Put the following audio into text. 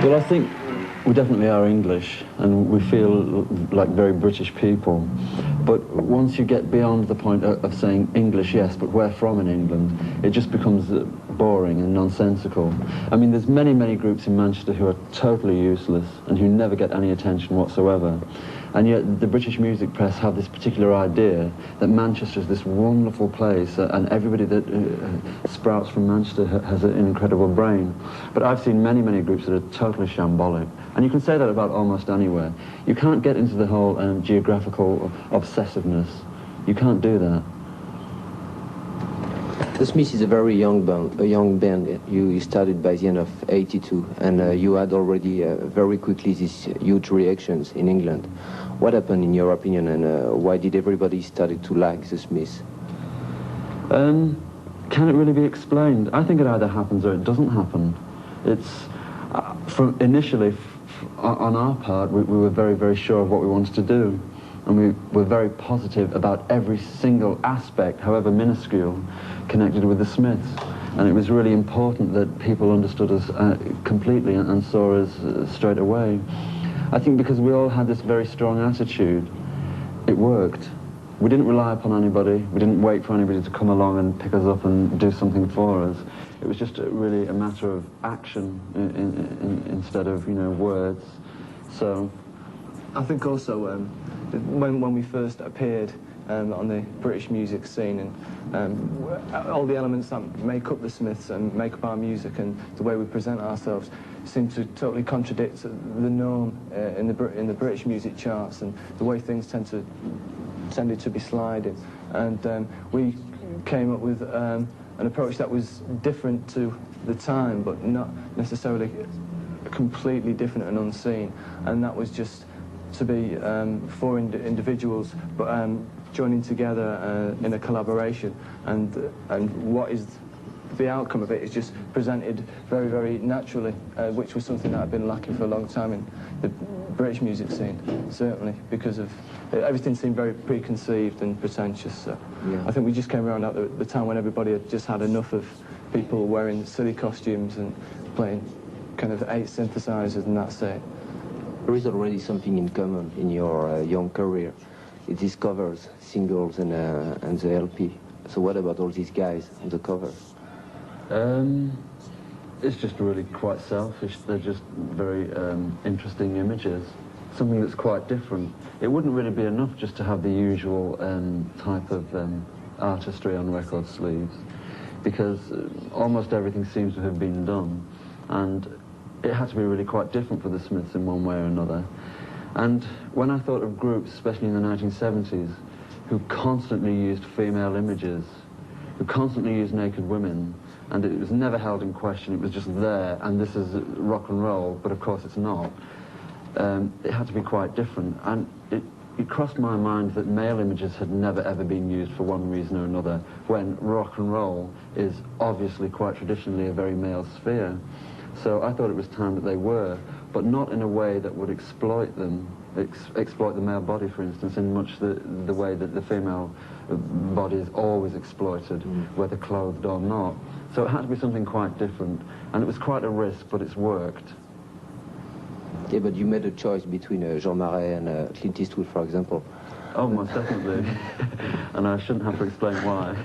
Well, I think we definitely are English, and we feel like very British people. But once you get beyond the point of saying English, yes, but where from in England, it just becomes boring and nonsensical. I mean, there's many groups in Manchester who are totally useless and who never get any attention whatsoever. And yet the British music press have this particular idea that Manchester is this wonderful place, and everybody that sprouts from Manchester has an incredible brain. But I've seen many groups that are totally shambolic. And you can say that about almost anywhere. You can't get into the whole geographical obsessiveness. You can't do that. The Smiths is a very young band. You started by the end of '82, and you had already very quickly these huge reactions in England. What happened in your opinion, and why did everybody started to like the Smiths? Can it really be explained? I think it either happens or it doesn't happen. It's initially, on our part, we were very sure of what we wanted to do. And we were very positive about every single aspect, however minuscule, connected with the Smiths. And it was really important that people understood us completely and saw us straight away. I think because we all had this very strong attitude, it worked. We didn't rely upon anybody. We didn't wait for anybody to come along and pick us up and do something for us. It was just really a matter of action instead of, words. So I think also when we first appeared on the British music scene, and all the elements that make up the Smiths and make up our music and the way we present ourselves seem to totally contradict the norm in the British music charts and the way things tended to be sliding. And we came up with an approach that was different to the time, but not necessarily completely different and unseen. And that was just to be four individuals, but joining together in a collaboration, and what is the outcome of it is just presented very naturally, which was something that had been lacking for a long time in the British music scene, certainly, because of everything seemed very preconceived and pretentious. So yeah. I think we just came around at the time when everybody had just had enough of people wearing silly costumes and playing kind of 8 synthesizers, and that's it. There is already something in common in your young career. It is covers, singles, and the LP. So what about all these guys on the cover? It's just really quite selfish. They're just very interesting images. Something that's quite different. It wouldn't really be enough just to have the usual type of artistry on record sleeves, because almost everything seems to have been done, and it had to be really quite different for the Smiths in one way or another. And when I thought of groups, especially in the 1970s, who constantly used female images, who constantly used naked women, and it was never held in question, it was just there, and this is rock and roll, but of course it's not. It had to be quite different, and it crossed my mind that male images had never ever been used for one reason or another, when rock and roll is obviously quite traditionally a very male sphere. So I thought it was time that they were, but not in a way that would exploit them, exploit the male body, for instance, in much the way that the female body is always exploited, whether clothed or not. So it had to be something quite different, and it was quite a risk, but it's worked. Yeah, but you made a choice between Jean Marais and Clint Eastwood, for example. Oh, most definitely. And I shouldn't have to explain why.